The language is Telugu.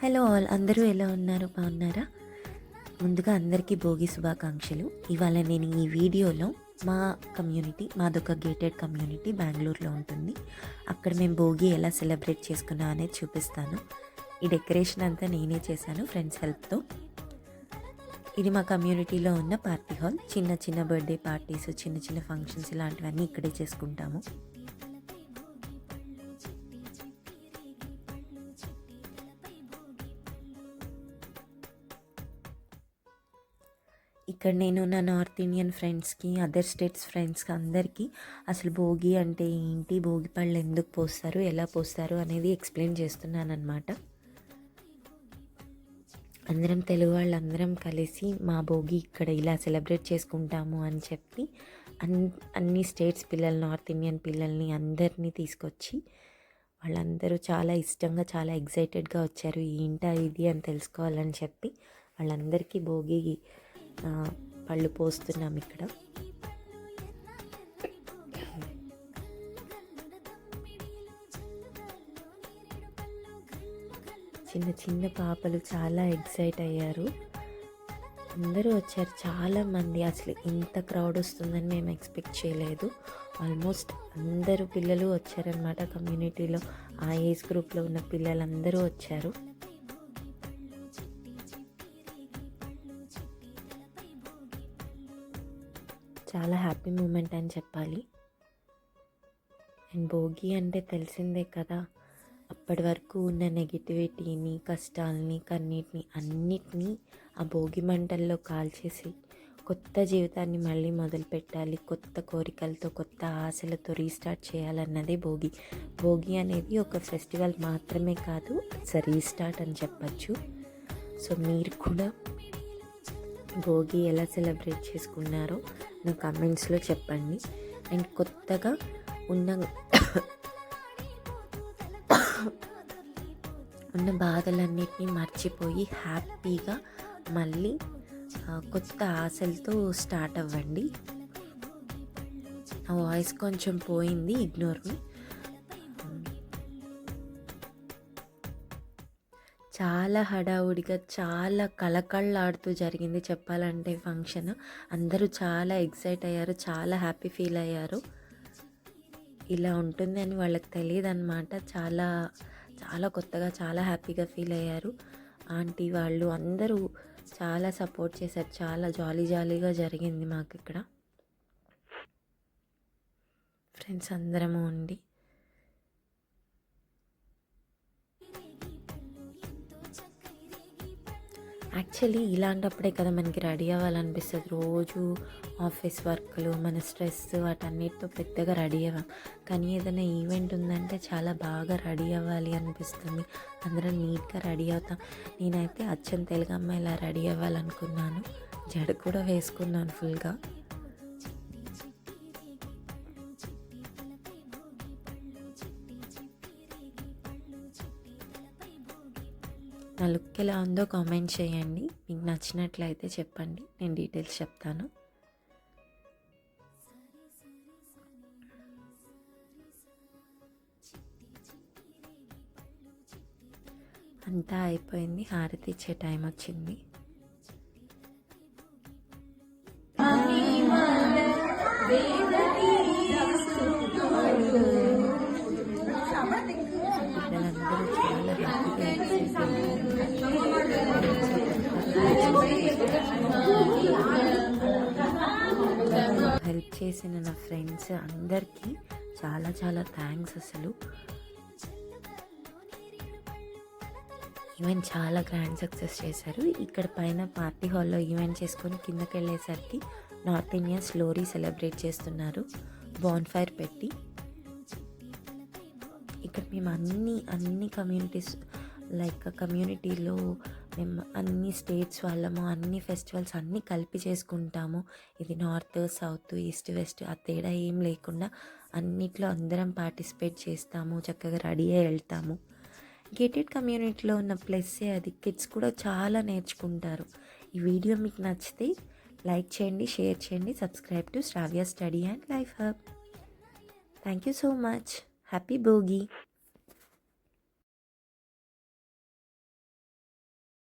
హలో ఆల్, అందరూ ఎలా ఉన్నారు? బాగున్నారా? ముందుగా అందరికీ భోగి శుభాకాంక్షలు. ఇవాళ నేను ఈ వీడియోలో మా కమ్యూనిటీ, మాదొక గేటెడ్ కమ్యూనిటీ బెంగళూరులో ఉంటుంది. అక్కడ మేము భోగి ఎలా సెలబ్రేట్ చేసుకున్నాం అనేది చూపిస్తాను. ఈ డెకరేషన్ అంతా నేనే చేశాను ఫ్రెండ్స్ హెల్ప్తో. ఇది మా కమ్యూనిటీలో ఉన్న పార్టీ హాల్. చిన్న చిన్న బర్త్డే పార్టీస్, చిన్న చిన్న ఫంక్షన్స్ ఇలాంటివన్నీ ఇక్కడే చేసుకుంటాము. ఇక్కడ నేను నా నార్త్ ఇండియన్ ఫ్రెండ్స్కి, అదర్ స్టేట్స్ ఫ్రెండ్స్కి అందరికీ అసలు భోగి అంటే ఏంటి, భోగి పళ్ళు ఎందుకు పోస్తారు, ఎలా పోస్తారు అనేది ఎక్స్ప్లెయిన్ చేస్తున్నాను అనమాట. అందరం తెలుగు వాళ్ళందరం కలిసి మా భోగి ఇక్కడ ఇలా సెలబ్రేట్ చేసుకుంటాము అని చెప్పి అన్ని స్టేట్స్ పిల్లలు, నార్త్ ఇండియన్ పిల్లల్ని అందరినీ తీసుకొచ్చి వాళ్ళందరూ చాలా ఇష్టంగా, చాలా ఎగ్జైటెడ్గా వచ్చారు. ఏంటా ఇది అని తెలుసుకోవాలని చెప్పి వాళ్ళందరికీ భోగి పళ్ళు పోస్తున్నాం ఇక్కడ. చిన్న చిన్న పాపలు చాలా ఎగ్జైట్ అయ్యారు. అందరూ వచ్చారు, చాలామంది. అసలు ఇంత క్రౌడ్ వస్తుందని మేము ఎక్స్పెక్ట్ చేయలేదు. ఆల్మోస్ట్ అందరూ పిల్లలు వచ్చారనమాట. కమ్యూనిటీలో ఆ ఏజ్ గ్రూప్లో ఉన్న పిల్లలందరూ వచ్చారు. చాలా హ్యాపీ మూమెంట్ అని చెప్పాలి. అండ్ భోగి అంటే తెలిసిందే కదా, అప్పటి వరకు ఉన్న నెగిటివిటీని, కష్టాలని, కన్నీటిని అన్నిటినీ ఆ భోగి మంటల్లో కాల్చేసి కొత్త జీవితాన్ని మళ్ళీ మొదలు పెట్టాలి, కొత్త కోరికలతో, కొత్త ఆశలతో రీస్టార్ట్ చేయాలన్నదే భోగి. భోగి అనేది ఒక ఫెస్టివల్ మాత్రమే కాదు, ఇట్స్ రీస్టార్ట్ అని చెప్పచ్చు. సో మీరు కూడా భోగి ఎలా సెలబ్రేట్ చేసుకున్నారో నా కామెంట్స్లో చెప్పండి. అండ్ కొత్తగా ఉన్న బాధలన్నిటినీ మర్చిపోయి హ్యాపీగా మళ్ళీ కొత్త ఆశలతో స్టార్ట్ అవ్వండి. నా వాయిస్ కొంచెం పోయింది, ఇగ్నోర్ మీ. చాలా హడావుడిగా, చాలా కళకళలాడుతూ జరిగింది చెప్పాలంటే ఫంక్షన్. అందరూ చాలా ఎగ్జైట్ అయ్యారు, చాలా హ్యాపీ ఫీల్ అయ్యారు. ఇలా ఉంటుంది అని వాళ్ళకి తెలియదు అనమాట. చాలా చాలా కొత్తగా, చాలా హ్యాపీగా ఫీల్ అయ్యారు. ఆంటీ వాళ్ళు అందరూ చాలా సపోర్ట్ చేశారు. చాలా జాలీగా జరిగింది మాకు ఇక్కడ. ఫ్రెండ్స్ అందరము ఉండి యాక్చువల్లీ ఇలాంటప్పుడే కదా మనకి రెడీ అవ్వాలనిపిస్తుంది. రోజు ఆఫీస్ వర్క్లు, మన స్ట్రెస్, వాటన్నిటితో పెద్దగా రెడీ అవ్వం. కానీ ఏదైనా ఈవెంట్ ఉందంటే చాలా బాగా రెడీ అవ్వాలి అనిపిస్తుంది. అందరం నీట్గా రెడీ అవుతాం. నేనైతే అచ్చం తెలుగు అమ్మాయిలా రెడీ అవ్వాలనుకున్నాను. జడ కూడా వేసుకున్నాను ఫుల్గా. నా లుక్ ఎలా ఉందో కామెంట్ చేయండి. మీకు నచ్చినట్లయితే చెప్పండి, నేను డీటెయిల్స్ చెప్తాను. అంతా అయిపోయింది, హారతి ఇచ్చే టైం వచ్చింది. పిల్లలందరూ చాలా హ్యాపీగా హెల్ప్ చేసిన నా ఫ్రెండ్స్ అందరికీ చాలా చాలా థ్యాంక్స్. అసలు ఈవెంట్ చాలా గ్రాండ్ సక్సెస్ చేశారు. ఇక్కడ పైన పార్టీ హాల్లో ఈవెంట్ చేసుకొని కిందకి వెళ్ళేసరికి నార్త్ ఇండియా స్లోరీ సెలబ్రేట్ చేస్తున్నారు బాన్ఫైర్ పెట్టి. ఇక్కడ మేము అన్ని కమ్యూనిటీస్, లైక్ కమ్యూనిటీలో మేము అన్ని స్టేట్స్ వాళ్ళము, అన్ని ఫెస్టివల్స్ అన్నీ కలిపి చేసుకుంటాము. ఇది నార్త్, సౌత్, ఈస్ట్, వెస్ట్ ఆ తేడా ఏం లేకుండా అన్నిట్లో అందరం పార్టిసిపేట్ చేస్తాము. చక్కగా రెడీ అయ్యి వెళ్తాము. గేటెడ్ కమ్యూనిటీలో ఉన్న ప్లస్సే అది. కిడ్స్ కూడా చాలా నేర్చుకుంటారు. ఈ వీడియో మీకు నచ్చితే లైక్ చేయండి, షేర్ చేయండి, subscribe to Sravya study and life hub. Thank you so much. Happy Bhogi.